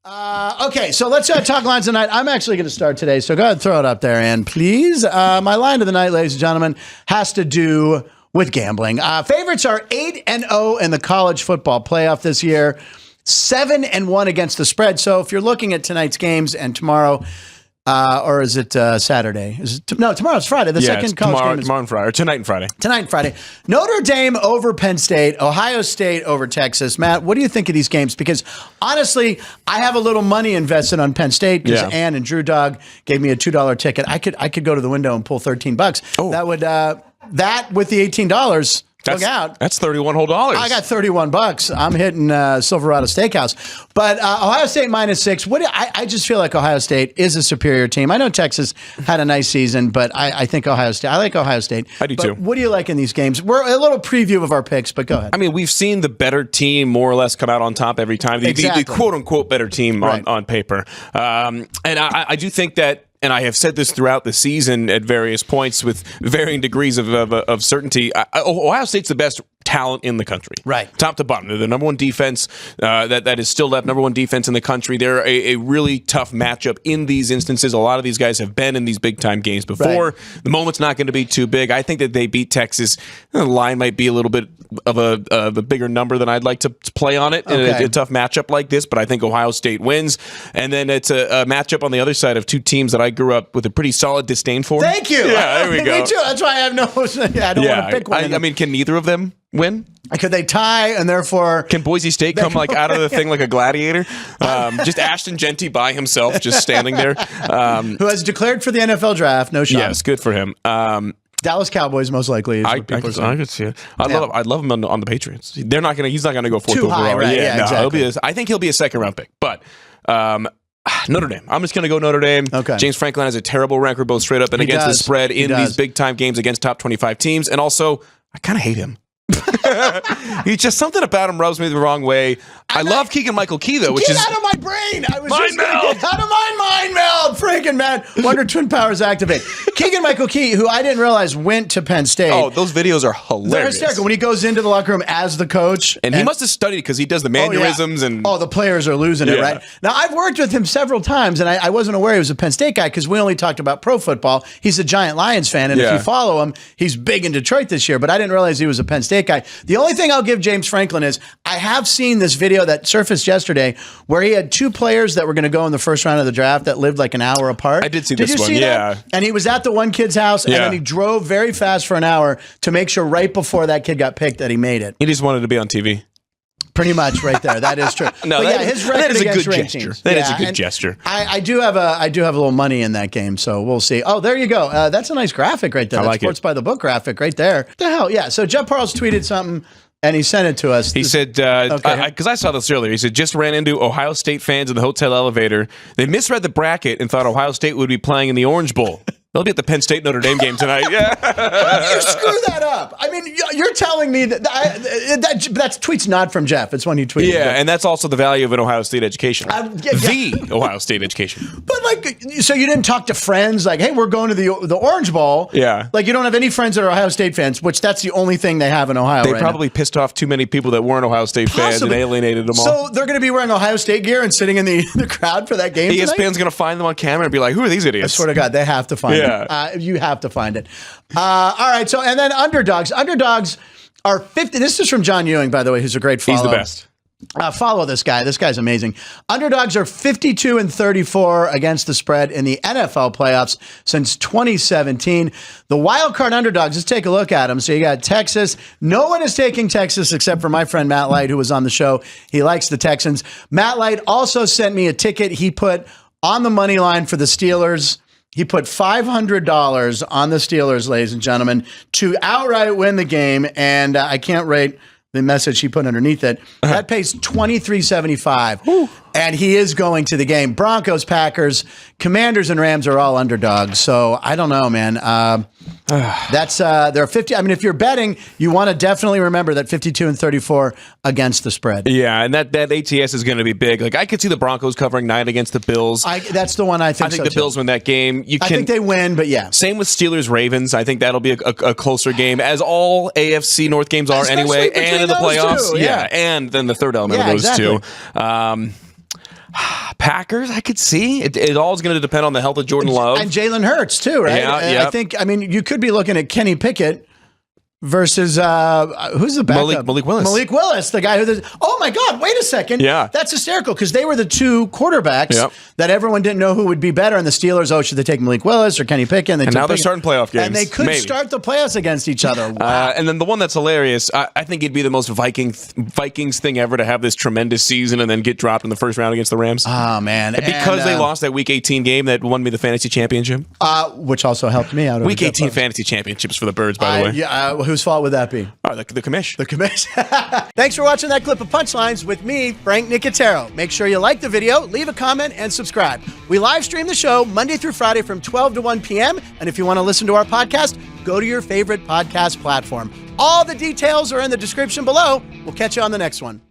Okay, so let's talk lines tonight. I'm actually going to start today, so go ahead and throw it up there, and please. My line of the night, ladies and gentlemen, has to do with gambling. Favorites are 8-0 in the college football playoff this year, 7-1 against the spread. So if you're looking at tonight's games and tomorrow, or is it Saturday? No, tomorrow's Friday. The second college game is tomorrow and Friday, or tonight and Friday. Tonight and Friday. Notre Dame over Penn State, Ohio State over Texas. Matt, what do you think of these games? Because honestly, I have a little money invested on Penn State because Ann and Drew Dog gave me a $2 ticket. I could go to the window and pull $13. Oh. That would that with the $18. Look out. That's $31 whole dollars. I got $31. I'm hitting Silverado Steakhouse. But Ohio State -6. I just feel like Ohio State is a superior team. I know Texas had a nice season, but I think Ohio State. I like Ohio State. I do too. What do you like in these games? We're a little preview of our picks, but go ahead. I mean, we've seen the better team more or less come out on top every time. The quote-unquote better team on paper. And I do think that, and I have said this throughout the season at various points with varying degrees of certainty, Ohio State's the best talent in the country. Right. Top to bottom. They're the number one defense that is still left, number one defense in the country. They're a really tough matchup in these instances. A lot of these guys have been in these big-time games before. Right. The moment's not going to be too big. I think that they beat Texas. The line might be a little bit of a bigger number than I'd like to play on it in a tough matchup like this, but I think Ohio State wins. And then it's a matchup on the other side of two teams that I grew up with a pretty solid disdain for. Thank you. Yeah, there we go. Me too. That's why I have no. I don't want to pick one. I mean, can neither of them win? Could they tie, and therefore can Boise State come like out of the thing like a gladiator? Just Ashton Genty by himself, just standing there, who has declared for the NFL draft? No shot. Yes, good for him. Dallas Cowboys most likely. I could see it. I'd love him on the Patriots. They're not gonna. He's not gonna go fourth overall. High, right? Yeah, exactly. I think he'll be a second round pick, but. Notre Dame. I'm just going to go Notre Dame. Okay. James Franklin has a terrible record, both straight up and against the spread in these big-time games against top 25 teams. And also, I kind of hate him. He's just something about him rubs me the wrong way. I love Keegan-Michael Key, though, which Get is out of my brain. I was mind just going to get out of my mind meld. Frank and Matt, Wonder Twin Powers activate. Keegan-Michael Key, who I didn't realize went to Penn State. Oh, those videos are hilarious. They're hysterical when he goes into the locker room as the coach. And he must have studied because he does the mannerisms. The players are losing it, right? Now, I've worked with him several times, and I wasn't aware he was a Penn State guy because we only talked about pro football. He's a giant Lions fan, and if you follow him, he's big in Detroit this year, but I didn't realize he was a Penn State guy. The only thing I'll give James Franklin is I have seen this video that surfaced yesterday where he had two players that were going to go in the first round of the draft that lived like an hour apart. I did see this one, yeah. And he was at the one kid's house, and then he drove very fast for an hour to make sure right before that kid got picked that he made it. He just wanted to be on TV. Pretty much right there. That is true. His record that is a against good gesture. teams. That is a good gesture. I do have a little money in that game, so we'll see. Oh, there you go. That's a nice graphic right there. I like Sports it. by the Book graphic right there. The hell, yeah. So Jeff Parles tweeted something, and he sent it to us. He said, because I saw this earlier, he said, just ran into Ohio State fans in the hotel elevator. They misread the bracket and thought Ohio State would be playing in the Orange Bowl. They'll be at the Penn State Notre Dame game tonight. Yeah. How do you screw that up? I mean, you're telling me that tweet's not from Jeff. It's when you tweeted. Yeah, and that's also the value of an Ohio State education. The Ohio State education. But so you didn't talk to friends like, hey, we're going to the Orange Bowl. Yeah. Like you don't have any friends that are Ohio State fans, which that's the only thing they have in Ohio. They probably pissed off too many people that weren't Ohio State fans and alienated them all. So they're going to be wearing Ohio State gear and sitting in the crowd for that game. ESPN's going to find them on camera and be like, who are these idiots? I swear to God, they have to find it. You have to find it. All right. So, and then underdogs. Underdogs are 50. This is from John Ewing, by the way, who's a great follow. He's the best. Follow this guy. This guy's amazing. Underdogs are 52-34 against the spread in the NFL playoffs since 2017. The wild card underdogs, let's take a look at them. So you got Texas. No one is taking Texas except for my friend Matt Light, who was on the show. He likes the Texans. Matt Light also sent me a ticket he put on the money line for the Steelers. He put $500 on the Steelers, ladies and gentlemen, to outright win the game. And I can't rate the message he put underneath it. That pays $23.75. And he is going to the game. Broncos, Packers, Commanders, and Rams are all underdogs. So I don't know, man. That's there are 50. I mean, if you're betting, you want to definitely remember that 52-34 against the spread. Yeah, and that ATS is going to be big. Like I could see the Broncos covering 9 against the Bills. That's the one I think. I think the Bills win that game. I think they win, but yeah. Same with Steelers Ravens. I think that'll be a closer game, as all AFC North games are anyway, and in the playoffs. Two, yeah, and then the third element of those two. Packers, I could see. It all is going to depend on the health of Jordan Love. And Jalen Hurts, too, right? Yeah. I mean, you could be looking at Kenny Pickett versus who's the backup? Malik Willis. Malik Willis, the guy who. Oh my God! Wait a second. Yeah, that's hysterical because they were the two quarterbacks that everyone didn't know who would be better. And the Steelers, should they take Malik Willis or Kenny Pickett? And now they're starting playoff games, and they could start the playoffs against each other. Wow. And then the one that's hilarious, I think it'd be the most Vikings thing ever to have this tremendous season and then get dropped in the first round against the Rams. Oh man! And because they lost that Week 18 game that won me the fantasy championship, which also helped me out. Week 18 fantasy championships for the Birds, by the way. Yeah, whose fault would that be? Oh, the commish. The commish. Thanks for watching that clip of Punchlines with me, Frank Nicotero. Make sure you like the video, leave a comment, and subscribe. We live stream the show Monday through Friday from 12 to 1 p.m. And if you want to listen to our podcast, go to your favorite podcast platform. All the details are in the description below. We'll catch you on the next one.